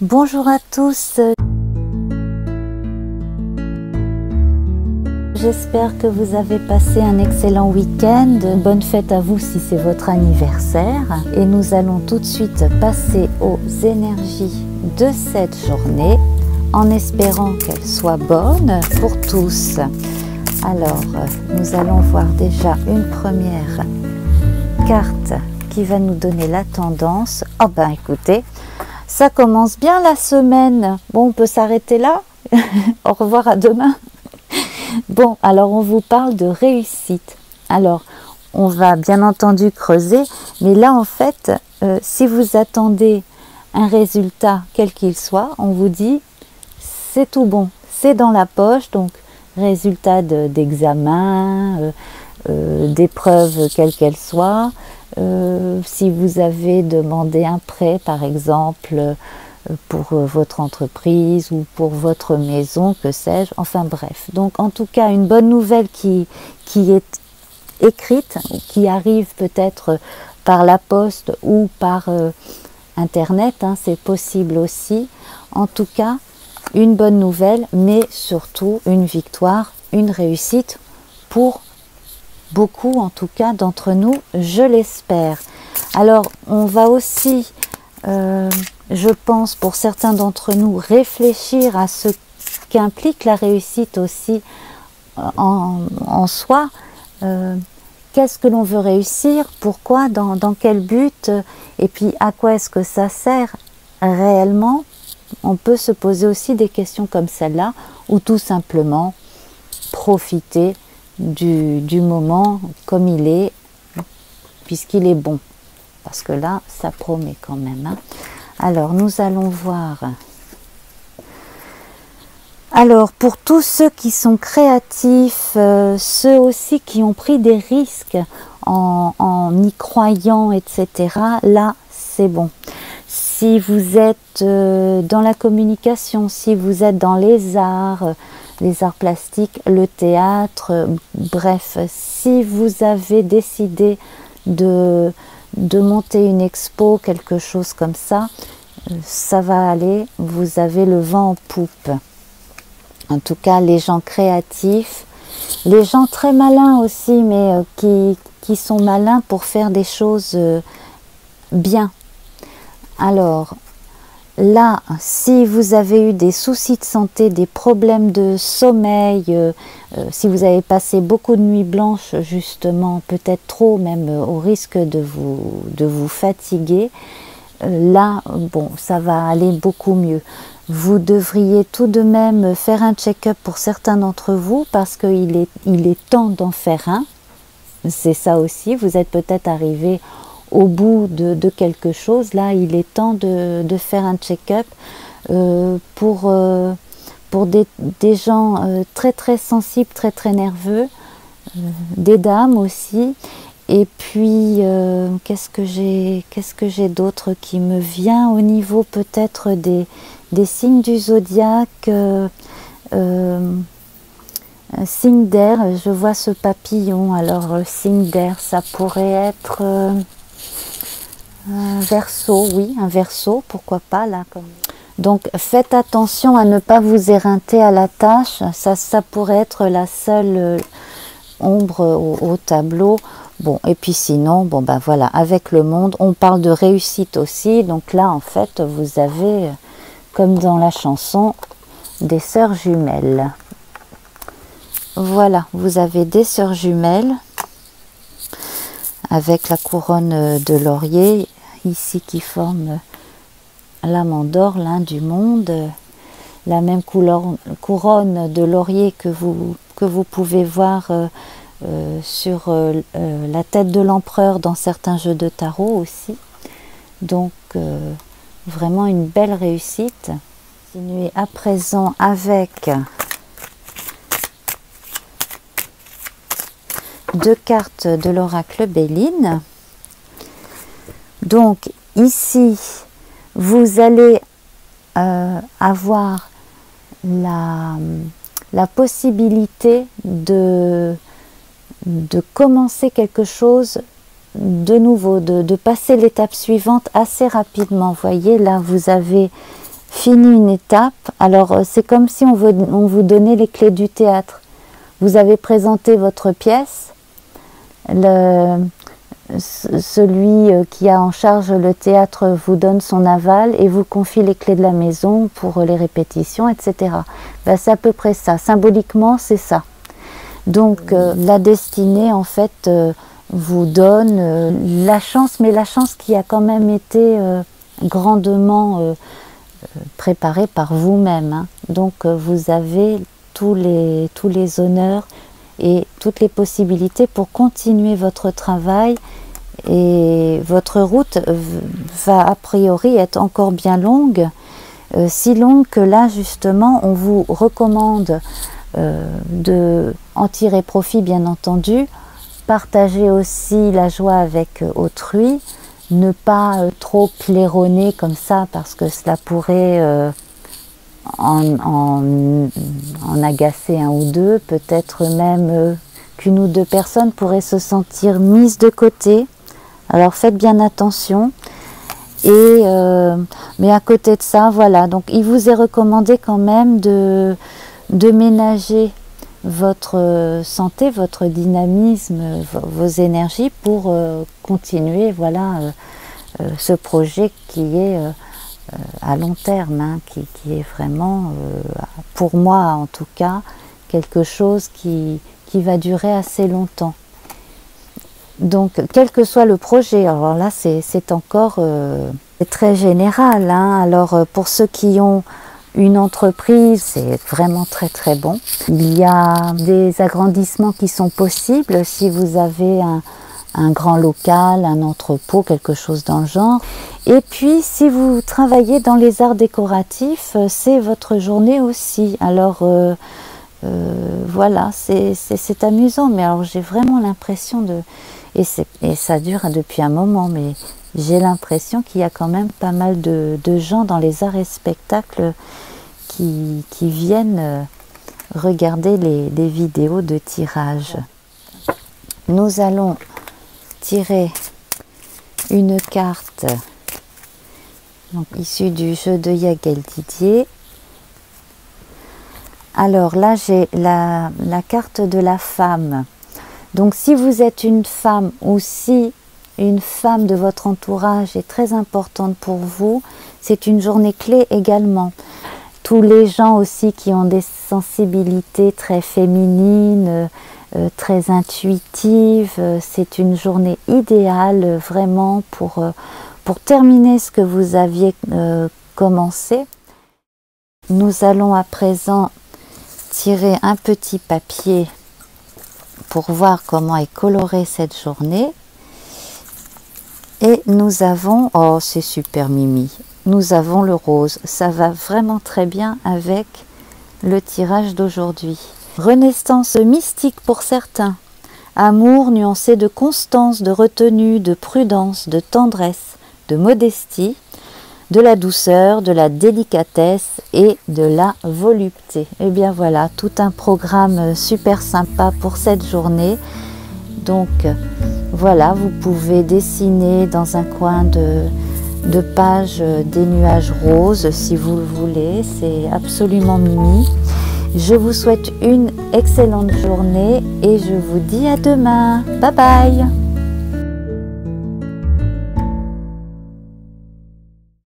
Bonjour à tous, j'espère que vous avez passé un excellent week-end. Bonne fête à vous si c'est votre anniversaire. Et nous allons tout de suite passer aux énergies de cette journée en espérant qu'elles soient bonnes pour tous. Alors, nous allons voir déjà une première carte qui va nous donner la tendance. Oh ben écoutez, ça commence bien la semaine. Bon, on peut s'arrêter là. Au revoir, à demain. Bon, alors on vous parle de réussite. Alors, on va bien entendu creuser, mais là en fait, si vous attendez un résultat quel qu'il soit, on vous dit c'est tout bon, c'est dans la poche. Donc, résultat d'examen, d'épreuve quelle qu'elle soit. Si vous avez demandé un prêt par exemple pour votre entreprise ou pour votre maison, que sais-je, enfin bref. Donc en tout cas une bonne nouvelle qui est écrite, qui arrive peut-être par la poste ou par internet, hein, c'est possible aussi. En tout cas une bonne nouvelle, mais surtout une victoire, une réussite pour beaucoup en tout cas d'entre nous, je l'espère. Alors on va aussi, je pense pour certains d'entre nous, réfléchir à ce qu'implique la réussite aussi en soi. Qu'est-ce que l'on veut réussir, pourquoi, dans quel but, et puis à quoi est-ce que ça sert réellement. On peut se poser aussi des questions comme celle-là, ou tout simplement profiter du moment comme il est, puisqu'il est bon, parce que là ça promet quand même, hein. Alors nous allons voir, alors pour tous ceux qui sont créatifs, ceux aussi qui ont pris des risques en y croyant, etc., là c'est bon. Si vous êtes dans la communication, si vous êtes dans les arts plastiques, le théâtre, bref, si vous avez décidé de monter une expo, quelque chose comme ça, ça va aller, vous avez le vent en poupe. En tout cas, les gens créatifs, les gens très malins aussi, mais qui sont malins pour faire des choses bien. Alors, là, si vous avez eu des soucis de santé, des problèmes de sommeil, si vous avez passé beaucoup de nuits blanches, justement, peut-être trop, même au risque de vous fatiguer, là, bon, ça va aller beaucoup mieux. Vous devriez tout de même faire un check-up pour certains d'entre vous, parce qu'il est temps d'en faire un. C'est ça aussi, vous êtes peut-être arrivé au bout de quelque chose. Là il est temps de faire un check-up pour des gens très très sensibles, très très nerveux, des dames aussi. Et puis qu'est-ce que j'ai d'autre qui me vient au niveau peut-être des signes du zodiaque, signe d'air, je vois ce papillon. Alors signe d'air, ça pourrait être un Verseau, oui, un Verseau, pourquoi pas là. Donc faites attention à ne pas vous éreinter à la tâche, ça pourrait être la seule ombre au tableau. Bon, et puis sinon, bon ben voilà, avec le monde, on parle de réussite aussi. Donc là en fait, vous avez, comme dans la chanson, des sœurs jumelles. Voilà, vous avez des sœurs jumelles avec la couronne de laurier ici qui forme l'amande d'or, l'un du monde, la même couronne de laurier que vous pouvez voir sur la tête de l'empereur dans certains jeux de tarot aussi. Donc vraiment une belle réussite. Continuez à présent avec deux cartes de l'oracle Béline. Donc ici, vous allez avoir la possibilité de commencer quelque chose de nouveau, de passer l'étape suivante assez rapidement. Vous voyez, là, vous avez fini une étape. Alors c'est comme si on vous donnait les clés du théâtre. Vous avez présenté votre pièce, celui qui a en charge le théâtre vous donne son aval et vous confie les clés de la maison pour les répétitions, etc. Ben, c'est à peu près ça. Symboliquement, c'est ça. Donc la destinée, en fait, vous donne la chance, mais la chance qui a quand même été grandement préparée par vous-même. Hein. Donc vous avez tous les honneurs et toutes les possibilités pour continuer votre travail, et votre route va a priori être encore bien longue, si longue que là justement on vous recommande de en tirer profit, bien entendu, partager aussi la joie avec autrui, ne pas trop claironner comme ça parce que cela pourrait en agacer un ou deux, peut-être même qu'une ou deux personnes pourraient se sentir mises de côté. Alors faites bien attention. Mais à côté de ça, voilà, donc il vous est recommandé quand même de ménager votre santé, votre dynamisme, vos énergies pour continuer, voilà, ce projet qui est à long terme, hein, qui est vraiment, pour moi en tout cas, quelque chose qui va durer assez longtemps. Donc, quel que soit le projet, alors là c'est encore très général, hein. Alors pour ceux qui ont une entreprise, c'est vraiment très très bon. Il y a des agrandissements qui sont possibles si vous avez un grand local, un entrepôt, quelque chose dans le genre. Et puis si vous travaillez dans les arts décoratifs, c'est votre journée aussi. Alors voilà, c'est amusant, mais alors j'ai vraiment l'impression de... Et ça dure depuis un moment, mais j'ai l'impression qu'il y a quand même pas mal de gens dans les arts et spectacles qui viennent regarder les vidéos de tirage. Nous allons tirer une carte donc, issue du jeu de Yagel Didier. Alors là, j'ai la carte de la femme. Donc si vous êtes une femme ou si une femme de votre entourage est très importante pour vous, c'est une journée clé également. Tous les gens aussi qui ont des sensibilités très féminines, très intuitives, c'est une journée idéale vraiment pour terminer ce que vous aviez commencé. Nous allons à présent tirer un petit papier pour voir comment est colorée cette journée. Et nous avons, oh c'est super Mimi, nous avons le rose. Ça va vraiment très bien avec le tirage d'aujourd'hui. Renaissance mystique pour certains. Amour nuancé de constance, de retenue, de prudence, de tendresse, de modestie, de la douceur, de la délicatesse et de la volupté. Et bien voilà, tout un programme super sympa pour cette journée. Donc voilà, vous pouvez dessiner dans un coin de page des nuages roses si vous le voulez. C'est absolument Mimi. Je vous souhaite une excellente journée et je vous dis à demain. Bye bye!